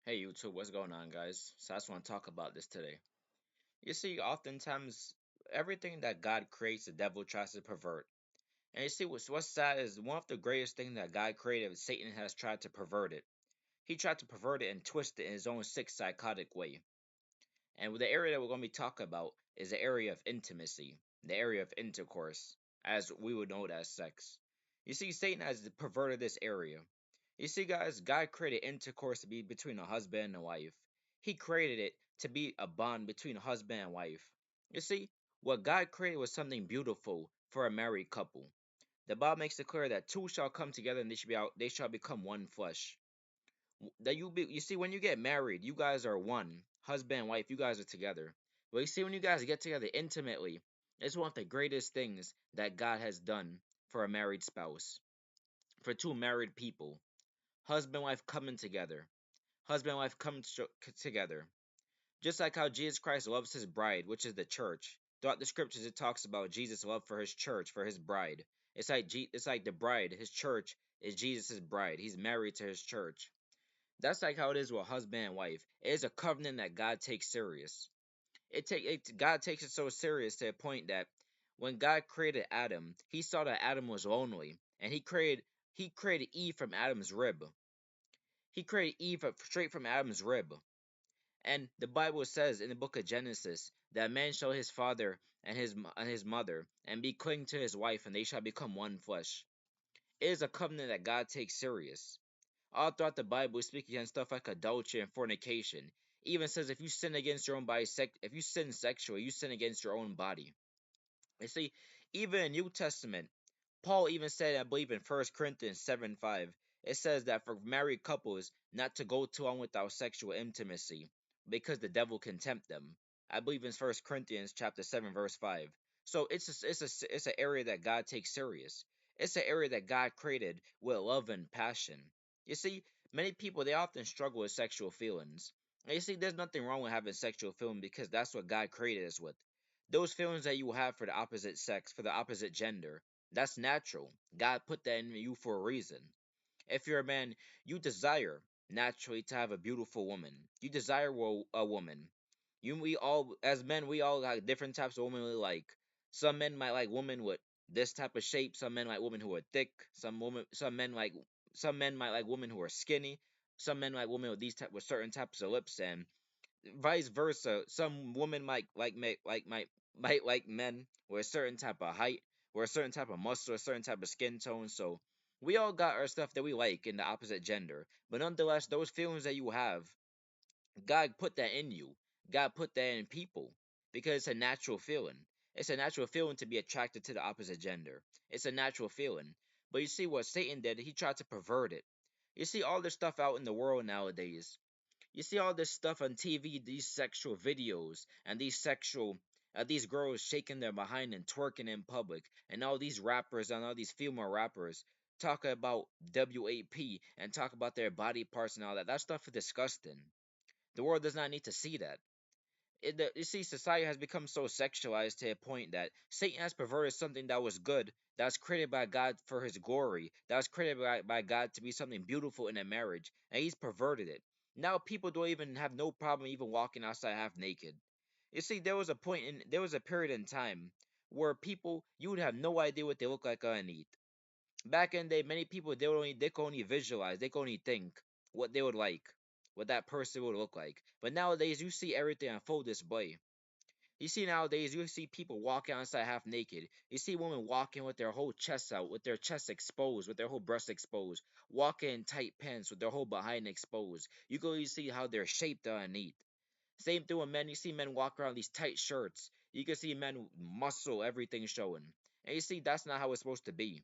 Hey YouTube, what's going on, guys? So I just want to talk about this today. You see, oftentimes everything that God creates, the devil tries to pervert. And you see, what's sad is one of the greatest things that God created, Satan has tried to pervert it. He tried to pervert it and twist it in his own sick, psychotic way. And the area that we're going to be talking about is the area of intimacy, the area of intercourse, as we would know it as sex. You see, Satan has perverted this area. You see, guys, God created intercourse to be between a husband and a wife. He created it to be a bond between a husband and wife. You see, what God created was something beautiful for a married couple. The Bible makes it clear that two shall come together and they shall become one flesh. You see, when you get married, you guys are one. Husband and wife, you guys are together. But you see, when you guys get together intimately, it's one of the greatest things that God has done for a married spouse. For two married people. Husband and wife coming together. Husband and wife coming together. Just like how Jesus Christ loves his bride, which is the church. Throughout the scriptures, it talks about Jesus' love for his church, for his bride. It's like the bride, his church is Jesus' bride. He's married to his church. That's like how it is with husband and wife. It is a covenant that God takes serious. God takes it so serious to a point that when God created Adam, he saw that Adam was lonely, and he created Eve from Adam's rib. He created Eve straight from Adam's rib. And the Bible says in the book of Genesis that man shall his father and his mother and be cling to his wife, and they shall become one flesh. It is a covenant that God takes serious. All throughout the Bible, we speak against stuff like adultery and fornication. It even says if you sin against your own body, if you sin sexually, you sin against your own body. You see, even in New Testament, Paul even said, I believe in 1 Corinthians 7:5, it says that for married couples not to go too long without sexual intimacy, because the devil can tempt them. I believe in 1 Corinthians chapter 7 verse 5. So it's an area that God takes serious. It's an area that God created with love and passion. You see, many people they often struggle with sexual feelings. And you see, there's nothing wrong with having sexual feelings because that's what God created us with. Those feelings that you have for the opposite sex, for the opposite gender, that's natural. God put that in you for a reason. If you're a man, you desire naturally to have a beautiful woman. You desire a woman. We all, as men, we all got different types of women we like. Some men might like women with this type of shape. Some men like women who are thick. Some men might like women who are skinny. Some men like women with with certain types of lips, and vice versa. Some women might like men with a certain type of height, or a certain type of muscle, a certain type of skin tone. So we all got our stuff that we like in the opposite gender. But nonetheless, those feelings that you have, God put that in you. God put that in people because it's a natural feeling. It's a natural feeling to be attracted to the opposite gender. It's a natural feeling. But you see what Satan did? He tried to pervert it. You see all this stuff out in the world nowadays. You see all this stuff on TV, these sexual videos, and these girls shaking their behind and twerking in public, and all these rappers and all these female rappers talk about WAP and talk about their body parts and all that. That stuff is disgusting. The world does not need to see that. You see, society has become so sexualized to a point that Satan has perverted something that was good, that was created by God for his glory, that was created by God to be something beautiful in a marriage, and he's perverted it. Now people don't even have no problem even walking outside half naked. You see, there was a period in time where people you would have no idea what they look like underneath. Back in the day, many people they could only visualize, they could only think what they would like, what that person would look like. But nowadays, you see everything on full display. You see nowadays, you see people walking outside half naked. You see women walking with their whole chest out, with their chest exposed, with their whole breast exposed, walking in tight pants with their whole behind exposed. You go, you see how they're shaped underneath. Same thing with men. You see men walk around these tight shirts. You can see men muscle, everything showing. And you see, that's not how it's supposed to be.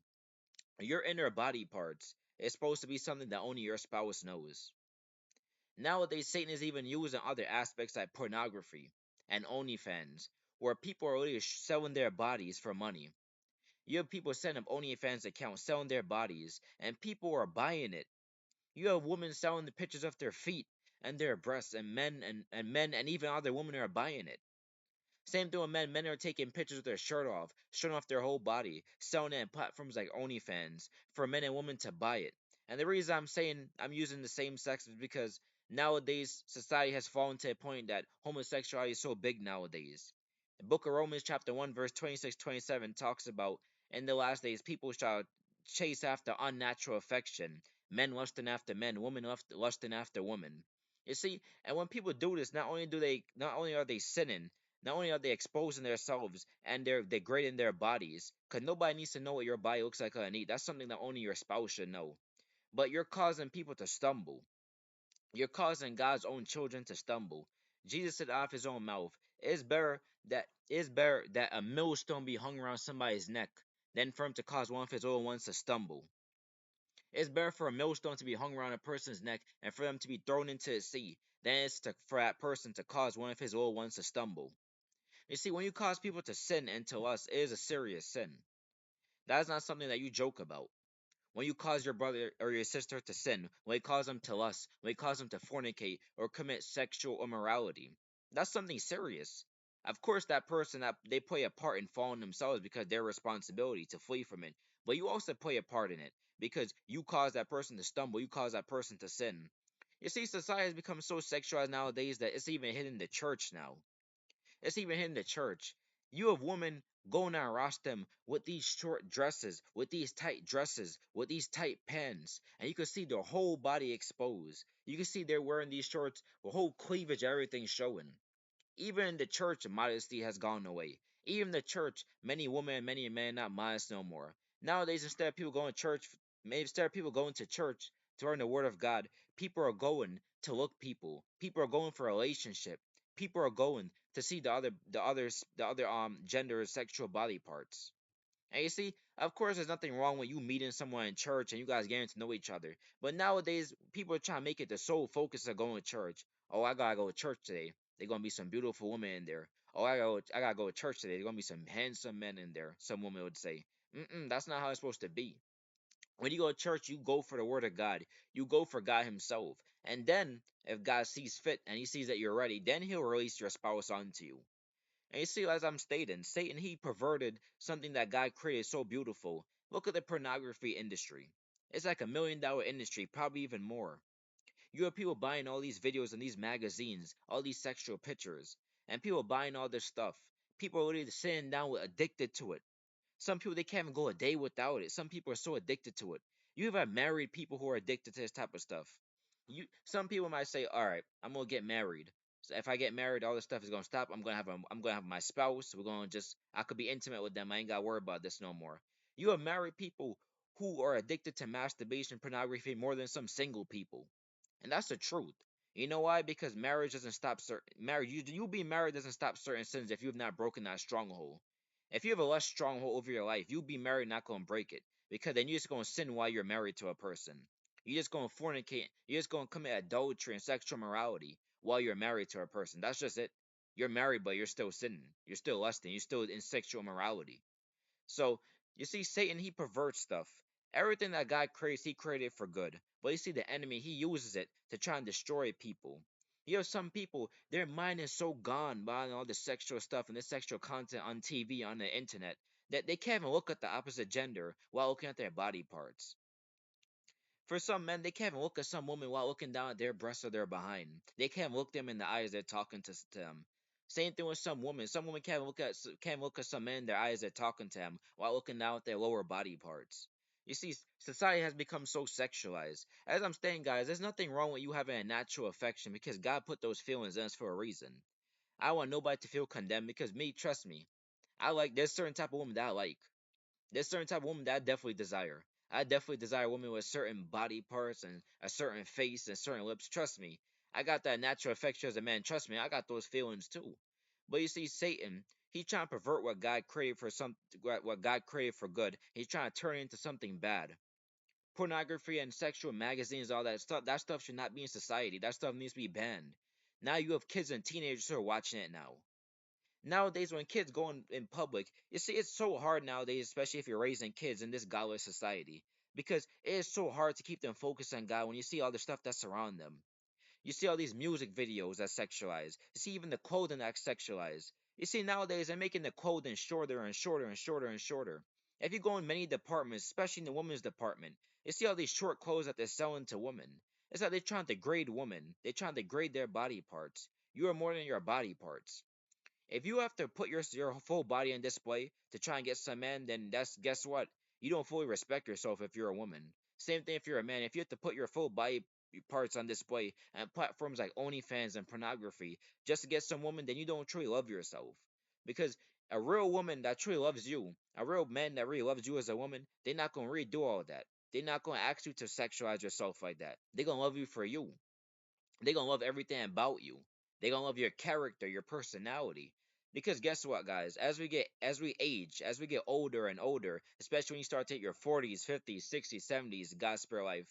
Your inner body parts is supposed to be something that only your spouse knows. Nowadays, Satan is even used in other aspects like pornography and OnlyFans, where people are really selling their bodies for money. You have people setting up OnlyFans accounts, selling their bodies, and people are buying it. You have women selling the pictures of their feet and their breasts, and men and even other women are buying it. Same thing with men. Men are taking pictures with their shirt off, showing off their whole body, selling it on platforms like OnlyFans for men and women to buy it. And the reason I'm saying I'm using the same sex is because Nowadays, society has fallen to a point that homosexuality is so big nowadays. The book of Romans, chapter 1, verse 26-27 talks about in the last days, people shall chase after unnatural affection, men lusting after men, women lusting after women. You see, and when people do this, not only are they sinning, not only are they exposing themselves and they're degrading their bodies, because nobody needs to know what your body looks like underneath. That's something that only your spouse should know. But you're causing people to stumble. You're causing God's own children to stumble. Jesus said out of his own mouth, it's better that a millstone be hung around somebody's neck than for him to cause one of his own ones to stumble. It's better for a millstone to be hung around a person's neck and for them to be thrown into the sea than for that person to cause one of his little ones to stumble. You see, when you cause people to sin and to lust, it is a serious sin. That is not something that you joke about. When you cause your brother or your sister to sin, when you cause them to lust, when you cause them to fornicate or commit sexual immorality, that's something serious. Of course, that person that they play a part in falling themselves because their responsibility to flee from it. But you also play a part in it because you cause that person to stumble, you cause that person to sin. You see, society has become so sexualized nowadays that it's even hitting the church now. It's even in the church. You have women going around Rostam with these short dresses, with these tight dresses, with these tight pants, and you can see their whole body exposed. You can see they're wearing these shorts with whole cleavage, everything showing. Even in the church, modesty has gone away. Even in the church, many women and many men not modest no more. Nowadays, instead of people going to church to learn the word of God, people are going to look people. People are going for a relationship. People are going to see the other gender's sexual body parts. And you see, of course, there's nothing wrong with you meeting someone in church and you guys getting to know each other. But nowadays, people are trying to make it the sole focus of going to church. Oh, I gotta go to church today. There's gonna be some beautiful women in there. Oh, I gotta go to church today. There's gonna be some handsome men in there. Some women would say, that's not how it's supposed to be. When you go to church, you go for the word of God. You go for God Himself. And then, if God sees fit and He sees that you're ready, then He'll release your spouse onto you. And you see, as I'm stating, Satan, he perverted something that God created so beautiful. Look at the pornography industry. It's like $1 million industry, probably even more. You have people buying all these videos and these magazines, all these sexual pictures, and people buying all this stuff. People are literally sitting down with addicted to it. Some people they can't even go a day without it. Some people are so addicted to it. You even have married people who are addicted to this type of stuff. Some people might say, "All right, I'm gonna get married. So if I get married, all this stuff is gonna stop. I'm gonna have my spouse. We're gonna just I could be intimate with them. I ain't gotta worry about this no more." You have married people who are addicted to masturbation, pornography more than some single people, and that's the truth. You know why? Because marriage doesn't stop certain marriage. You being married doesn't stop certain sins if you have not broken that stronghold. If you have a less stronghold over your life, you be married not gonna break it. Because then you're just gonna sin while you're married to a person. You're just gonna fornicate, you're just gonna commit adultery and sexual morality while you're married to a person. That's just it. You're married, but you're still sinning. You're still lusting, you're still in sexual morality. So you see, Satan he perverts stuff. Everything that God creates, he created for good. But you see, the enemy he uses it to try and destroy people. You know, some people, their mind is so gone by all the sexual stuff and the sexual content on TV, on the internet, that they can't even look at the opposite gender while looking at their body parts. For some men, they can't even look at some woman while looking down at their breasts or their behind. They can't look them in the eyes. They're talking to them. Same thing with some women. Some women can't look at some men in their eyes. They're talking to them while looking down at their lower body parts. You see, society has become so sexualized. As I'm saying, guys, there's nothing wrong with you having a natural affection because God put those feelings in us for a reason. I want nobody to feel condemned because me, trust me, there's certain type of woman that I like. There's certain type of woman that I definitely desire. I definitely desire a woman with certain body parts and a certain face and certain lips. Trust me. I got that natural affection as a man. Trust me, I got those feelings too. But you see, Satan, he's trying to pervert what God created for good. He's trying to turn it into something bad. Pornography and sexual magazines, all that stuff. That stuff should not be in society. That stuff needs to be banned. Now you have kids and teenagers who are watching it now. Nowadays, when kids go in public, you see, it's so hard nowadays, especially if you're raising kids in this godless society, because it is so hard to keep them focused on God when you see all the stuff that's around them. You see all these music videos that sexualize. You see even the clothing that's sexualized. You see nowadays they're making the clothing shorter and shorter and shorter and shorter. If you go in many departments, especially in the women's department, you see all these short clothes that they're selling to women. It's like they're trying to degrade women. They're trying to degrade their body parts. You are more than your body parts. If you have to put your full body on display to try and get some men, then that's guess what? You don't fully respect yourself if you're a woman. Same thing if you're a man. If you have to put your full body parts on display on platforms like OnlyFans and pornography just to get some woman, then you don't truly love yourself. Because a real woman that truly loves you, a real man that really loves you as a woman, they're not gonna really do all of that. They're not gonna ask you to sexualize yourself like that. They're gonna love you for you. They're gonna love everything about you. They're gonna love your character, your personality. Because guess what, guys? As we age, as we get older and older, especially when you start to hit your 40s, 50s, 60s, 70s, God's spare life,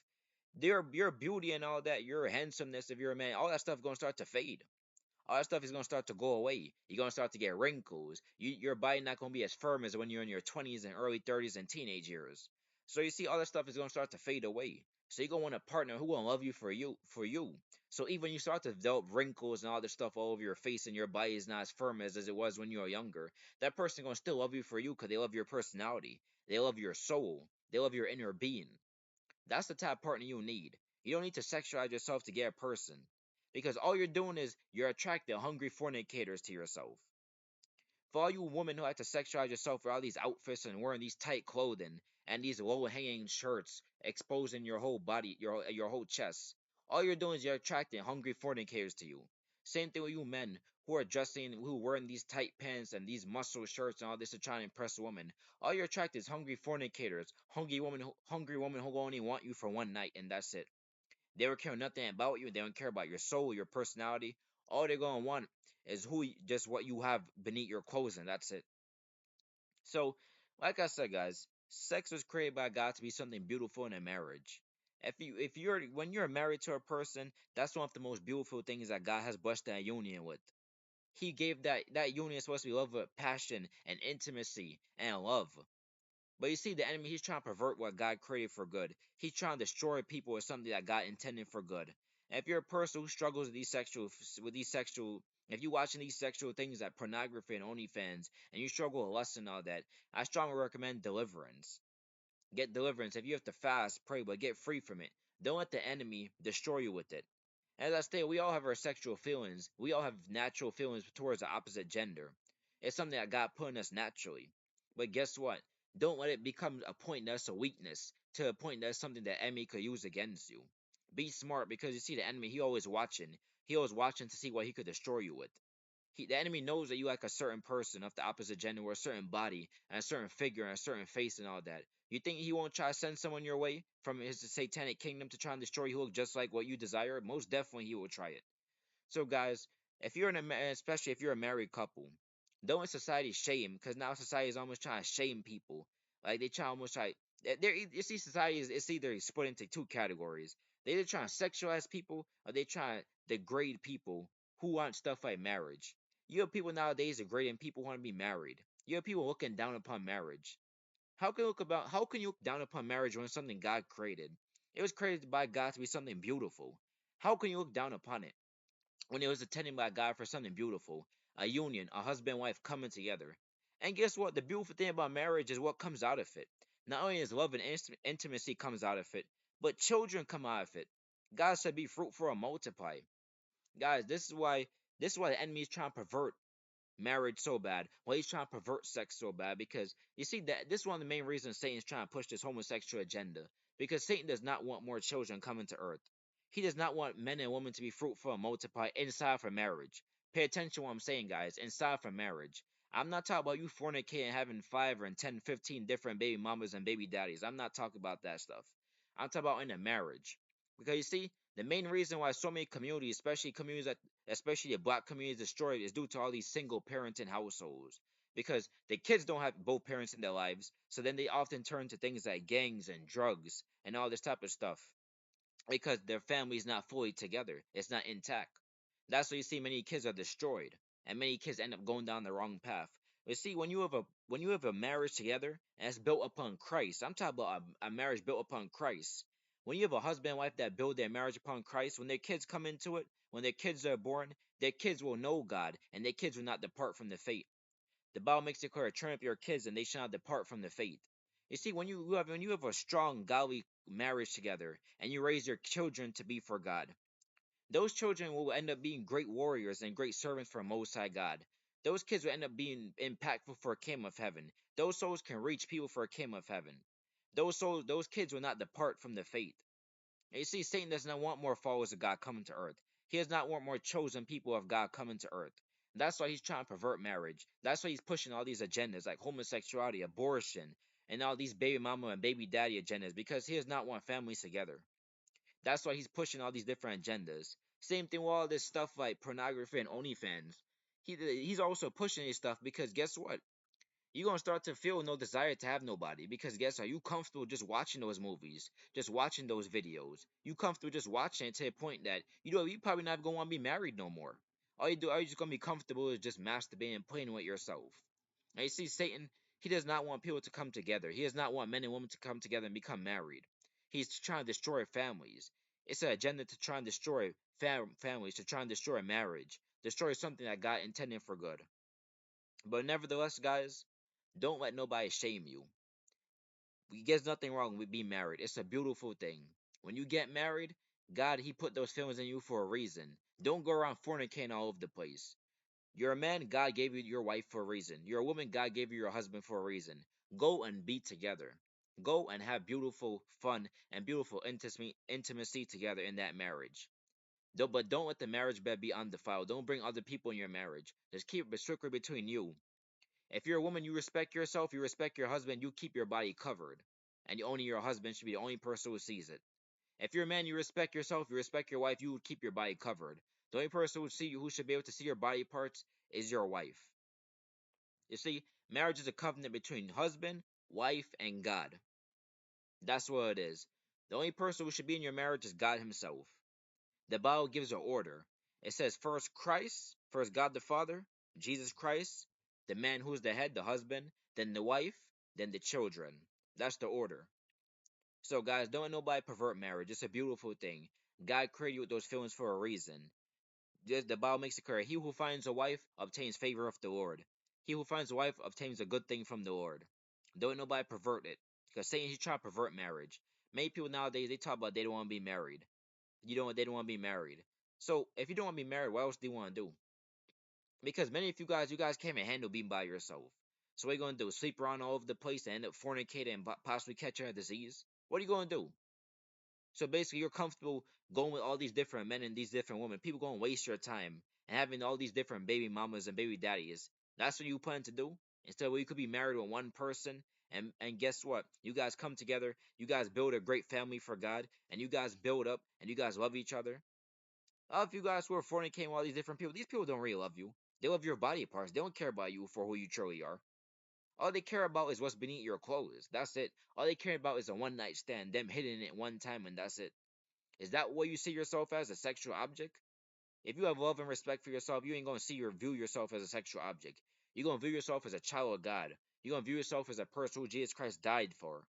your beauty and all that, your handsomeness if you're a man, all that stuff gonna start to fade. All that stuff is gonna start to go away. You're gonna start to get wrinkles. Your body not gonna be as firm as when you're in your 20s and early 30s and teenage years. So you see, all that stuff is gonna start to fade away. So you're gonna want a partner who gonna love you for you. So even when you start to develop wrinkles and all this stuff all over your face and your body is not as firm as it was when you were younger, that person gonna still love you for you because they love your personality. They love your soul. They love your inner being. That's the type of partner you need. You don't need to sexualize yourself to get a person. Because all you're doing is you're attracting hungry fornicators to yourself. For all you women who like to sexualize yourself with all these outfits and wearing these tight clothing and these low-hanging shirts exposing your whole body, your whole chest, all you're doing is you're attracting hungry fornicators to you. Same thing with you men who are dressing, who are wearing these tight pants and these muscle shirts and all this to try and impress women. All you're attracting is hungry fornicators, hungry women who only want you for one night and that's it. They don't care nothing about you. They don't care about your soul, your personality. All they're gonna want is just what you have beneath your clothes, and that's it. So, like I said, guys, sex was created by God to be something beautiful in a marriage. If you're when you're married to a person, that's one of the most beautiful things that God has blessed that union with. He gave that union supposed to be love with passion and intimacy and love. But you see, the enemy, he's trying to pervert what God created for good. He's trying to destroy people with something that God intended for good. And if you're a person who struggles with these sexual, if you're watching these sexual things like pornography and OnlyFans, and you struggle with lust and all that, I strongly recommend deliverance. Get deliverance. If you have to fast, pray, but get free from it. Don't let the enemy destroy you with it. As I stated, we all have our sexual feelings. We all have natural feelings towards the opposite gender. It's something that God put in us naturally. But guess what? Don't let it become a point that's a weakness, to a point that's something that enemy could use against you. Be smart because you see the enemy, he always watching. He always watching to see what he could destroy you with. The enemy knows that you like a certain person of the opposite gender or a certain body and a certain figure and a certain face and all that. You think he won't try to send someone your way from his satanic kingdom to try and destroy you who look just like what you desire? Most definitely he will try it. So guys, if you're especially if you're a married couple, don't let society shame because now society is almost trying to shame people. Like they try almost try. You see, society is it's either split into two categories. They either trying to sexualize people or they trying to degrade people who want stuff like marriage. You have people nowadays degrading people who want to be married. You have people looking down upon marriage. How can you look down upon marriage when it's something God created? It was created by God to be something beautiful. How can you look down upon it? When it was intended by God for something beautiful, a union, a husband and wife coming together. And guess what? The beautiful thing about marriage is what comes out of it. Not only is love and intimacy comes out of it, but children come out of it. God said, "Be fruitful and multiply." Guys, this is why the enemy is trying to pervert marriage so bad. Well, he's trying to pervert sex so bad because you see that this is one of the main reasons Satan's trying to push this homosexual agenda. Because Satan does not want more children coming to earth. He does not want men and women to be fruitful and multiply inside for marriage. Pay attention to what I'm saying, guys. Inside for marriage. I'm not talking about you fornicating and having 5 or 10, 15 different baby mamas and baby daddies. I'm not talking about that stuff. I'm talking about in a marriage. Because you see, the main reason why so many communities, especially the black community, is destroyed is due to all these single parenting households. Because the kids don't have both parents in their lives, so then they often turn to things like gangs and drugs and all this type of stuff because their family is not fully together. It's not intact. That's why you see many kids are destroyed, and many kids end up going down the wrong path. But see, when you have a marriage together and it's built upon Christ, I'm talking about a marriage built upon Christ. When you have a husband and wife that build their marriage upon Christ, when their kids come into it, when their kids are born, their kids will know God, and their kids will not depart from the faith. The Bible makes it clear, train up your kids, and they shall not depart from the faith. You see, when you have a strong godly marriage together and you raise your children to be for God, those children will end up being great warriors and great servants for Most High God. Those kids will end up being impactful for a kingdom of heaven. Those souls can reach people for a kingdom of heaven. Those kids will not depart from the faith. And you see, Satan does not want more followers of God coming to earth. He does not want more chosen people of God coming to earth. That's why he's trying to pervert marriage. That's why he's pushing all these agendas like homosexuality, abortion, and all these baby mama and baby daddy agendas because he does not want families together. That's why he's pushing all these different agendas. Same thing with all this stuff like pornography and OnlyFans. He's also pushing this stuff because guess what? You're gonna start to feel no desire to have nobody because guess what? You comfortable just watching those movies, just watching those videos. You comfortable just watching it to a point that you probably not gonna want to be married no more. All you just gonna be comfortable is just masturbating and playing with yourself. Now you see, Satan, he does not want people to come together. He does not want men and women to come together and become married. He's trying to destroy families. It's an agenda to try and destroy families, to try and destroy marriage, destroy something that God intended for good. But nevertheless, guys, don't let nobody shame you. There's nothing wrong with being married. It's a beautiful thing. When you get married, God, He put those feelings in you for a reason. Don't go around fornicating all over the place. You're a man, God gave you your wife for a reason. You're a woman, God gave you your husband for a reason. Go and be together. Go and have beautiful fun and beautiful intimacy together in that marriage. But don't let the marriage bed be undefiled. Don't bring other people in your marriage. Just keep it strictly between you. If you're a woman, you respect yourself, you respect your husband, you keep your body covered. And only your husband should be the only person who sees it. If you're a man, you respect yourself, you respect your wife, you would keep your body covered. The only person who should be able to see your body parts is your wife. You see, marriage is a covenant between husband, wife, and God. That's what it is. The only person who should be in your marriage is God Himself. The Bible gives an order. It says first Christ, first God the Father, Jesus Christ, the man who's the head, the husband, then the wife, then the children. That's the order. So guys, don't let nobody pervert marriage. It's a beautiful thing. God created you with those feelings for a reason. The Bible makes it clear, he who finds a wife obtains favor of the Lord. He who finds a wife obtains a good thing from the Lord. Don't let nobody pervert it. Because Satan, he's trying to pervert marriage. Many people nowadays, they talk about they don't want to be married. They don't want to be married. So if you don't want to be married, what else do you want to do? Because many of you guys can't even handle being by yourself. So what are you gonna do? Sleep around all over the place and end up fornicating and possibly catching a disease? What are you gonna do? So basically, you're comfortable going with all these different men and these different women. People gonna waste your time and having all these different baby mamas and baby daddies. That's what you plan to do. Instead, where you could be married with one person, and guess what? You guys come together. You guys build a great family for God, and you guys build up, and you guys love each other. All of you guys who are fornicating with all these different people, these people don't really love you. They love your body parts. They don't care about you for who you truly are. All they care about is what's beneath your clothes. That's it. All they care about is a one night stand, them hitting it one time, and that's it. Is that what you see yourself as, a sexual object? If you have love and respect for yourself, you ain't gonna see or view yourself as a sexual object. You're gonna view yourself as a child of God. You're gonna view yourself as a person who Jesus Christ died for.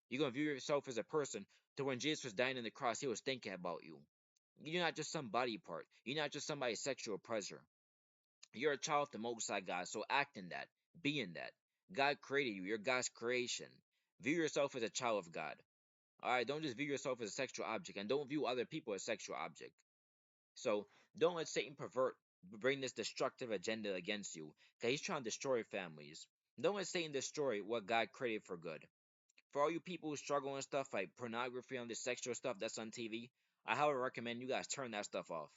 You're gonna view yourself as a person to when Jesus was dying on the cross, he was thinking about you. You're not just some body part. You're not just somebody's sexual pleasure. You're a child of the Most High God, so act in that. Be in that. God created you. You're God's creation. View yourself as a child of God. Alright, don't just view yourself as a sexual object, and don't view other people as sexual object. So don't let Satan bring this destructive agenda against you, because he's trying to destroy families. Don't let Satan destroy what God created for good. For all you people who struggle and stuff like pornography on this sexual stuff that's on TV, I highly recommend you guys turn that stuff off.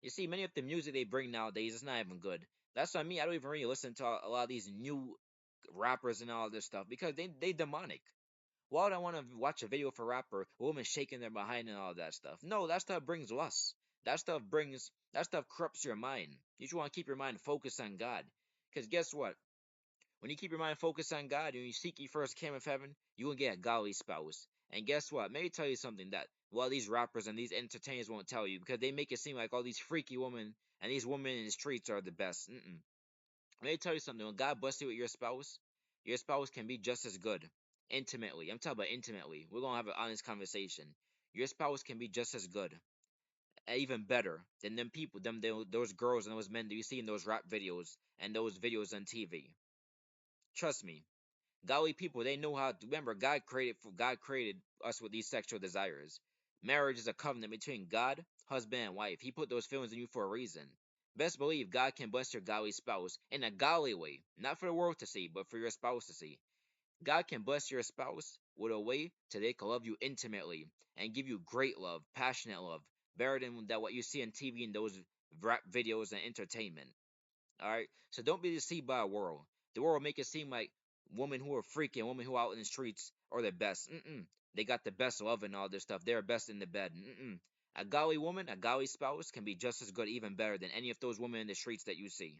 You see, many of the music they bring nowadays is not even good. That's why me, I don't even really listen to a lot of these new rappers and all this stuff because they demonic. Why would I want to watch a video of a rapper, a woman shaking their behind and all that stuff? No, that stuff brings lust. That stuff corrupts your mind. You just want to keep your mind focused on God. Because guess what? When you keep your mind focused on God and you seek ye first kingdom of heaven, you will get a godly spouse. And guess what? Let me tell you something that these rappers and these entertainers won't tell you because they make it seem like all these freaky women and these women in the streets are the best. Let me tell you something. When God bless you with your spouse can be just as good. Intimately. I'm talking about intimately. We're gonna have an honest conversation. Your spouse can be just as good, even better than them people, those girls and those men that you see in those rap videos and those videos on TV. Trust me. Godly people, they know how to remember God created us with these sexual desires. Marriage is a covenant between God, husband, and wife. He put those feelings in you for a reason. Best believe God can bless your godly spouse in a godly way, not for the world to see, but for your spouse to see. God can bless your spouse with a way to they can love you intimately and give you great love, passionate love, better than that what you see on TV and those rap videos and entertainment. All right, so don't be deceived by a world. The world will make it seem like women who are freaking, women who are out in the streets are the best. They got the best love and all this stuff. They're best in the bed. A godly woman, a godly spouse can be just as good, even better than any of those women in the streets that you see.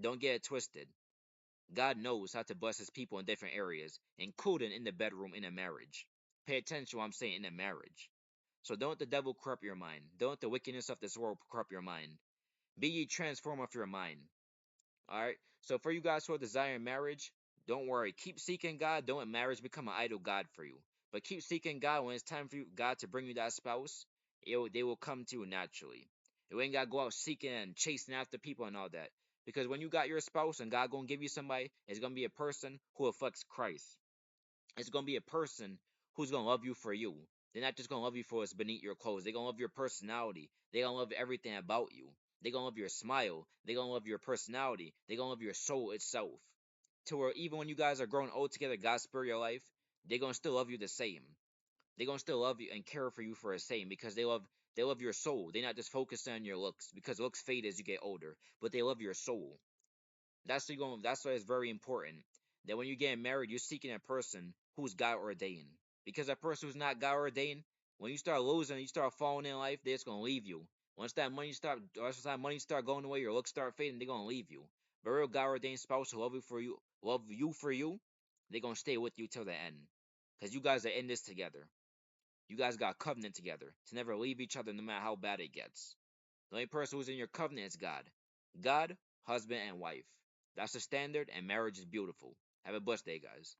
Don't get it twisted. God knows how to bless his people in different areas, including in the bedroom in a marriage. Pay attention to what I'm saying in a marriage. So don't let the devil corrupt your mind. Don't let the wickedness of this world corrupt your mind. Be ye transformed of your mind. Alright? So for you guys who are desiring marriage, don't worry. Keep seeking God. Don't let marriage become an idol God for you. But keep seeking God when it's time for you, God to bring you that spouse. They will come to you naturally. You ain't gotta go out seeking and chasing after people and all that. Because when you got your spouse and God gonna give you somebody, it's gonna be a person who reflects Christ. It's gonna be a person who's gonna love you for you. They're not just gonna love you for what's beneath your clothes. They're gonna love your personality. They're gonna love everything about you. They're gonna love your smile. They're gonna love your personality. They're gonna love your soul itself. To where even when you guys are growing old together, God spare your life, they're gonna still love you the same. They're gonna still love you and care for you for the same because they love your soul. They're not just focused on your looks because looks fade as you get older, but they love your soul. That's why it's very important that when you're getting married, you're seeking a person who's God ordained. Because a person who's not God ordained, when you start losing, you start falling in life, they're just gonna leave you. Once that money start going away, your looks start fading, they're gonna leave you. But a real God ordained spouse who love you for you, they're gonna stay with you till the end. Cause you guys are in this together. You guys got a covenant together to never leave each other no matter how bad it gets. The only person who's in your covenant is God. God, husband, and wife. That's the standard, and marriage is beautiful. Have a blessed day, guys.